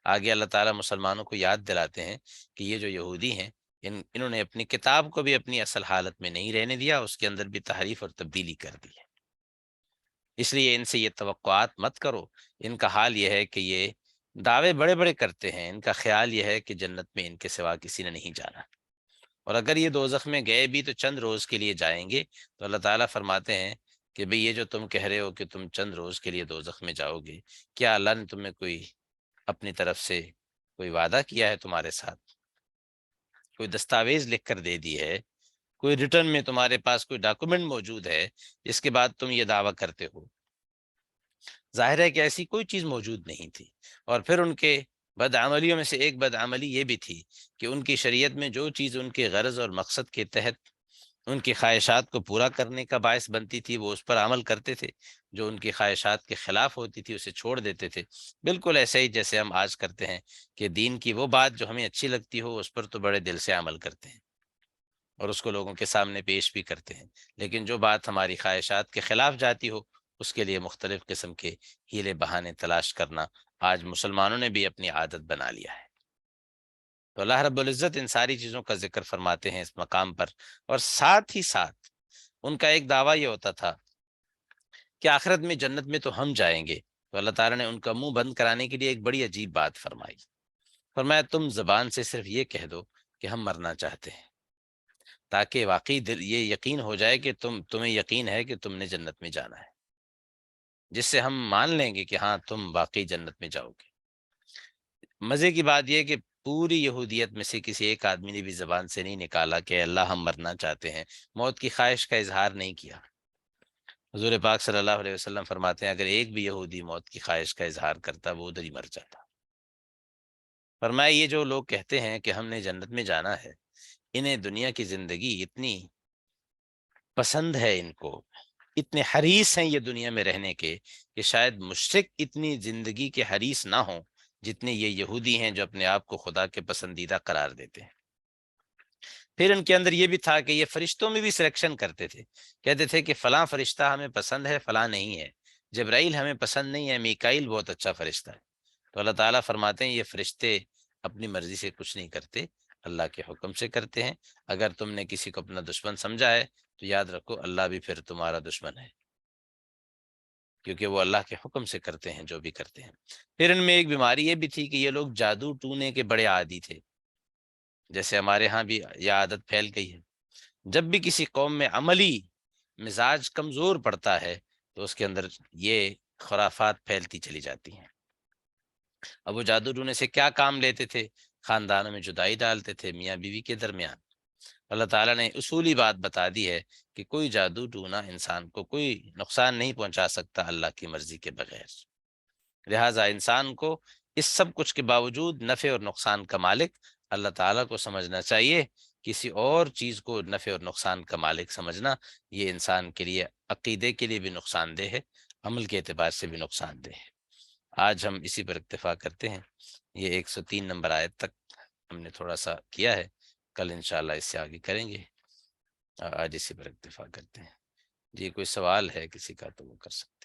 آگے اللہ تعالیٰ مسلمانوں کو یاد دلاتے ہیں کہ یہ جو یہودی ہیں، انہوں نے اپنی کتاب کو بھی اپنی اصل حالت میں نہیں رہنے دیا، اس کے اندر بھی تحریف اور تبدیلی کر دی ہے۔ اس لیے ان سے یہ توقعات مت کرو۔ ان کا حال یہ ہے کہ یہ دعوے بڑے بڑے کرتے ہیں، ان کا خیال یہ ہے کہ جنت میں ان کے سوا کسی نے نہیں جانا، اور اگر یہ دوزخ میں گئے بھی تو چند روز کے لیے جائیں گے۔ تو اللہ تعالیٰ فرماتے ہیں کہ بھئی یہ جو تم کہہ رہے ہو کہ تم چند روز کے لیے دوزخ میں جاؤ گے، کیا اللہ نے تمہیں کوئی اپنی طرف سے کوئی وعدہ کیا ہے تمہارے ساتھ؟ کوئی دستاویز لکھ کر دے دی ہے؟ کوئی ریٹرن میں تمہارے پاس کوئی ڈاکومنٹ موجود ہے جس کے بعد تم یہ دعویٰ کرتے ہو؟ ظاہر ہے کہ ایسی کوئی چیز موجود نہیں تھی۔ اور پھر ان کے بدعملیوں میں سے ایک بدعملی یہ بھی تھی کہ ان کی شریعت میں جو چیز ان کے غرض اور مقصد کے تحت ان کی خواہشات کو پورا کرنے کا باعث بنتی تھی، وہ اس پر عمل کرتے تھے، جو ان کی خواہشات کے خلاف ہوتی تھی اسے چھوڑ دیتے تھے۔ بالکل ایسے ہی جیسے ہم آج کرتے ہیں کہ دین کی وہ بات جو ہمیں اچھی لگتی ہو اس پر تو بڑے دل سے عمل کرتے ہیں اور اس کو لوگوں کے سامنے پیش بھی کرتے ہیں، لیکن جو بات ہماری خواہشات کے خلاف جاتی ہو اس کے لیے مختلف قسم کے ہیلے بہانے تلاش کرنا آج مسلمانوں نے بھی اپنی عادت بنا لیا ہے۔ تو اللہ رب العزت ان ساری چیزوں کا ذکر فرماتے ہیں اس مقام پر، اور ساتھ ہی ساتھ ان کا ایک دعویٰ یہ ہوتا تھا کہ آخرت میں جنت میں تو ہم جائیں گے۔ تو اللہ تعالیٰ نے ان کا منہ بند کرانے کے لیے ایک بڑی عجیب بات فرمائی، فرمایا تم زبان سے صرف یہ کہہ دو کہ ہم مرنا چاہتے ہیں، تاکہ واقعی دل یہ یقین ہو جائے کہ تمہیں یقین ہے کہ تم نے جنت میں جانا ہے، جس سے ہم مان لیں گے کہ ہاں تم واقعی جنت میں جاؤ گے۔ مزے کی بات یہ کہ پوری یہودیت میں سے کسی ایک آدمی نے بھی زبان سے نہیں نکالا کہ اللہ ہم مرنا چاہتے ہیں، موت کی خواہش کا اظہار نہیں کیا۔ حضور پاک صلی اللہ علیہ وسلم فرماتے ہیں اگر ایک بھی یہودی موت کی خواہش کا اظہار کرتا وہ ادھر ہی مر جاتا۔ فرمایا یہ جو لوگ کہتے ہیں کہ ہم نے جنت میں جانا ہے، انہیں دنیا کی زندگی اتنی پسند ہے، ان کو اتنے حریص ہیں یہ دنیا میں رہنے کے کہ شاید مشرک اتنی زندگی کے حریص نہ ہوں جتنے یہ یہودی ہیں جو اپنے آپ کو خدا کے پسندیدہ قرار دیتے ہیں۔ پھر ان کے اندر یہ بھی تھا کہ یہ فرشتوں میں بھی سلیکشن کرتے تھے، کہتے تھے کہ فلاں فرشتہ ہمیں پسند ہے، فلاں نہیں ہے، جبرائیل ہمیں پسند نہیں ہے، میکائیل بہت اچھا فرشتہ ہے۔ تو اللہ تعالیٰ فرماتے ہیں یہ فرشتے اپنی مرضی سے کچھ نہیں کرتے، اللہ کے حکم سے کرتے ہیں۔ اگر تم نے کسی کو اپنا دشمن سمجھا ہے تو یاد رکھو اللہ بھی پھر تمہارا دشمن ہے، کیونکہ وہ اللہ کے حکم سے کرتے ہیں جو بھی کرتے ہیں۔ پھر ان میں ایک بیماری یہ بھی تھی کہ یہ لوگ جادو ٹونے کے بڑے عادی تھے، جیسے ہمارے ہاں بھی یہ عادت پھیل گئی ہے۔ جب بھی کسی قوم میں عملی مزاج کمزور پڑتا ہے تو اس کے اندر یہ خرافات پھیلتی چلی جاتی ہیں۔ اب وہ جادو ٹونے سے کیا کام لیتے تھے؟ خاندانوں میں جدائی ڈالتے تھے میاں بیوی کے درمیان۔ اللہ تعالیٰ نے اصولی بات بتا دی ہے کہ کوئی جادو ٹونا انسان کو کوئی نقصان نہیں پہنچا سکتا اللہ کی مرضی کے بغیر، لہٰذا انسان کو اس سب کچھ کے باوجود نفع اور نقصان کا مالک اللہ تعالیٰ کو سمجھنا چاہیے کسی اور چیز کو نفع اور نقصان کا مالک سمجھنا، یہ انسان کے لیے عقیدے کے لیے بھی نقصان دہ ہے، عمل کے اعتبار سے بھی نقصان دہ ہے۔ آج ہم اسی پر اکتفا کرتے ہیں، یہ 103 نمبر آیت تک ہم نے تھوڑا سا کیا ہے، کل انشاءاللہ اس سے آگے کریں گے۔ آج اسی پر اکتفا کرتے ہیں۔ جی کوئی سوال ہے کسی کا تو وہ کر سکتے ہیں۔